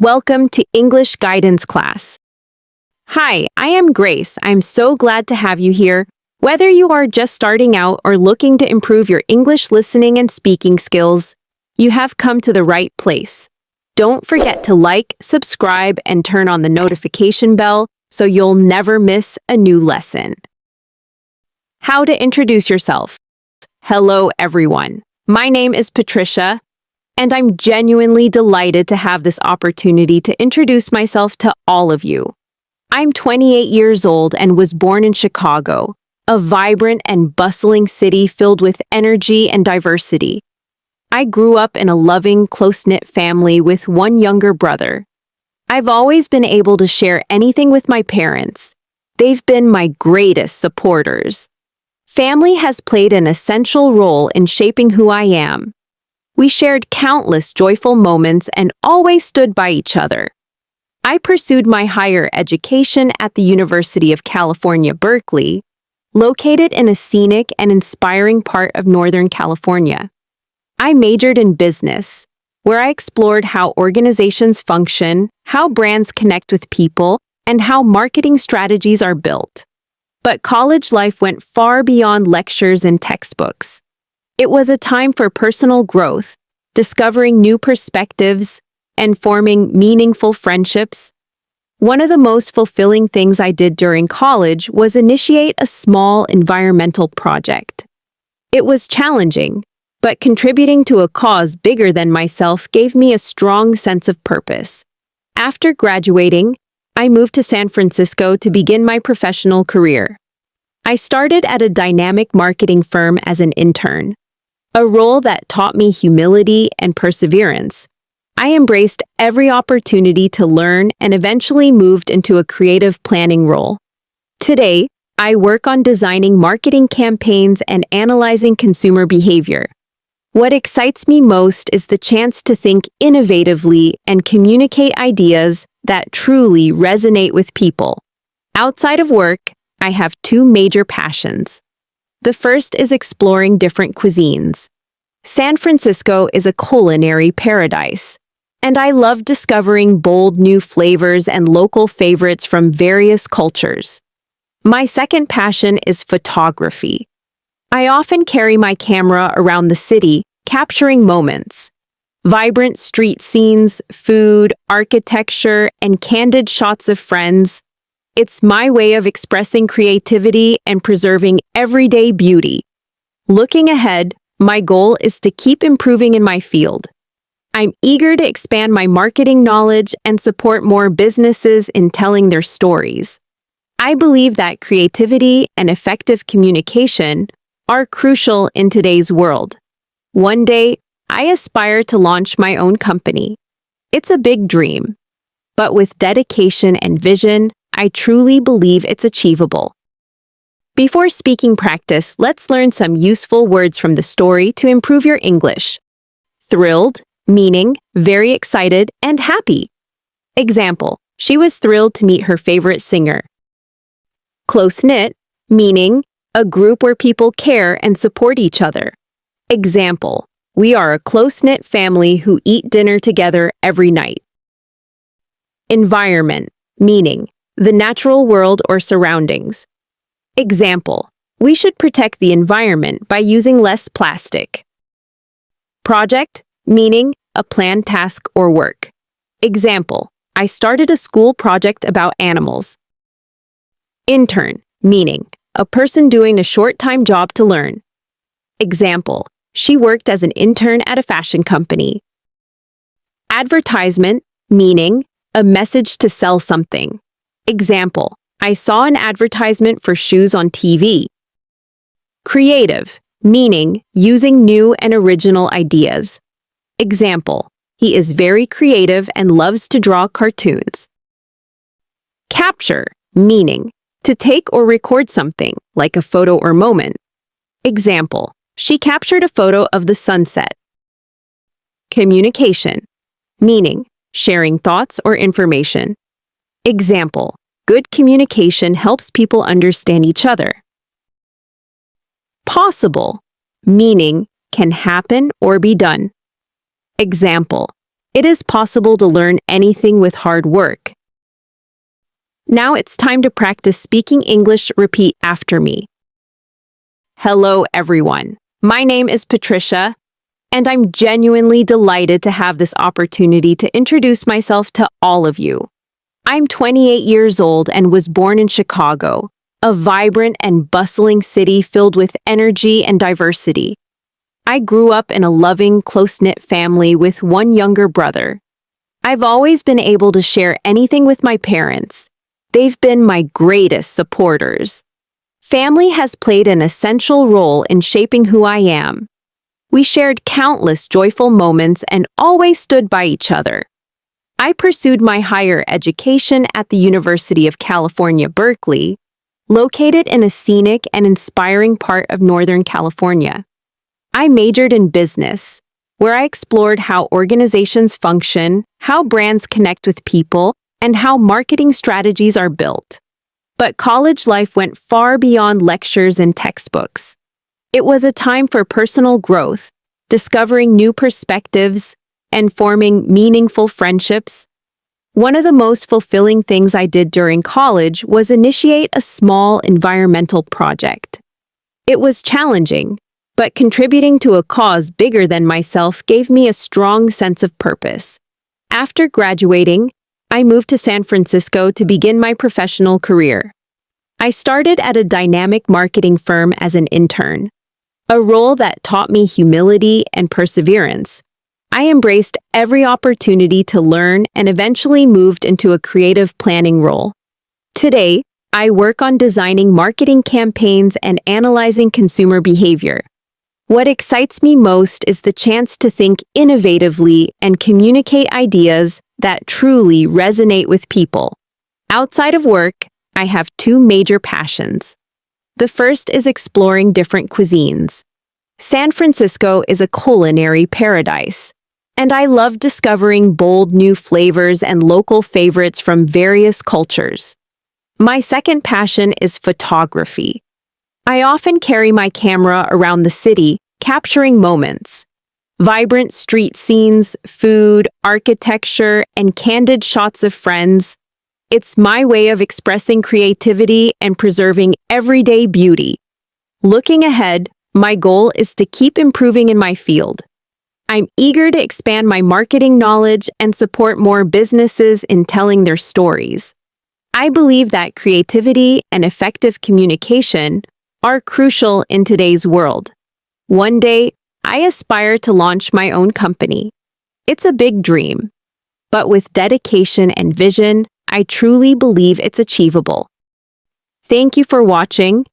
Welcome to English Guidance Class. Hi, I am Grace. I'm so glad to have you here. Whether you are just starting out or looking to improve your English listening and speaking skills, you have come to the right place. Don't forget to like, subscribe, and turn on the notification bell so you'll never miss a new lesson. How to introduce yourself. Hello, everyone. My name is Patricia, and I'm genuinely delighted to have this opportunity to introduce myself to all of you. I'm 28 years old and was born in Chicago, a vibrant and bustling city filled with energy and diversity. I grew up in a loving, close-knit family with one younger brother. I've always been able to share anything with my parents. They've been my greatest supporters. Family has played an essential role in shaping who I am. We shared countless joyful moments and always stood by each other. I pursued my higher education at the University of California, Berkeley, located in a scenic and inspiring part of Northern California. I majored in business, where I explored how organizations function, how brands connect with people, and how marketing strategies are built. But college life went far beyond lectures and textbooks. It was a time for personal growth, discovering new perspectives, and forming meaningful friendships. One of the most fulfilling things I did during college was initiate a small environmental project. It was challenging, but contributing to a cause bigger than myself gave me a strong sense of purpose. After graduating, I moved to San Francisco to begin my professional career. I started at a dynamic marketing firm as an intern, a role that taught me humility and perseverance. I embraced every opportunity to learn and eventually moved into a creative planning role. Today, I work on designing marketing campaigns and analyzing consumer behavior. What excites me most is the chance to think innovatively and communicate ideas that truly resonate with people. Outside of work, I have two major passions. The first is exploring different cuisines. San Francisco is a culinary paradise, and I love discovering bold new flavors and local favorites from various cultures. My second passion is photography. I often carry my camera around the city, capturing moments. Vibrant street scenes, food, architecture, and candid shots of friends. It's my way of expressing creativity and preserving everyday beauty. Looking ahead, my goal is to keep improving in my field. I'm eager to expand my marketing knowledge and support more businesses in telling their stories. I believe that creativity and effective communication are crucial in today's world. One day, I aspire to launch my own company. It's a big dream, but with dedication and vision, I truly believe it's achievable. Before speaking practice, let's learn some useful words from the story to improve your English. Thrilled, meaning very excited and happy. Example, she was thrilled to meet her favorite singer. Close-knit, meaning a group where people care and support each other. Example, we are a close-knit family who eat dinner together every night. Environment, meaning the natural world or surroundings. Example, we should protect the environment by using less plastic. Project, meaning a planned task or work. Example, I started a school project about animals. Intern, meaning a person doing a short-time job to learn. Example, she worked as an intern at a fashion company. Advertisement, meaning a message to sell something. Example, I saw an advertisement for shoes on TV. Creative, meaning using new and original ideas. Example, he is very creative and loves to draw cartoons. Capture, meaning to take or record something, like a photo or moment. Example, she captured a photo of the sunset. Communication, meaning sharing thoughts or information. Example, good communication helps people understand each other. Possible, meaning can happen or be done. Example, It is possible to learn anything with hard work. Now it's time to practice speaking English. Repeat after me. Hello, everyone. My name is Patricia, and I'm genuinely delighted to have this opportunity to introduce myself to all of you. I'm 28 years old and was born in Chicago, a vibrant and bustling city filled with energy and diversity. I grew up in a loving, close-knit family with one younger brother. I've always been able to share anything with my parents. They've been my greatest supporters. Family has played an essential role in shaping who I am. We shared countless joyful moments and always stood by each other. I pursued my higher education at the University of California, Berkeley, located in a scenic and inspiring part of Northern California. I majored in business, where I explored how organizations function, how brands connect with people, and how marketing strategies are built. But college life went far beyond lectures and textbooks. It was a time for personal growth, discovering new perspectives, and forming meaningful friendships. One of the most fulfilling things I did during college was initiate a small environmental project. It was challenging, but contributing to a cause bigger than myself gave me a strong sense of purpose. After graduating, I moved to San Francisco to begin my professional career. I started at a dynamic marketing firm as an intern, a role that taught me humility and perseverance. I embraced every opportunity to learn and eventually moved into a creative planning role. Today, I work on designing marketing campaigns and analyzing consumer behavior. What excites me most is the chance to think innovatively and communicate ideas that truly resonate with people. Outside of work, I have two major passions. The first is exploring different cuisines. San Francisco is a culinary paradise, and I love discovering bold new flavors and local favorites from various cultures. My second passion is photography. I often carry my camera around the city, capturing moments. Vibrant street scenes, food, architecture, and candid shots of friends. It's my way of expressing creativity and preserving everyday beauty. Looking ahead, my goal is to keep improving in my field. I'm eager to expand my marketing knowledge and support more businesses in telling their stories. I believe that creativity and effective communication are crucial in today's world. One day, I aspire to launch my own company. It's a big dream, but with dedication and vision, I truly believe it's achievable. Thank you for watching,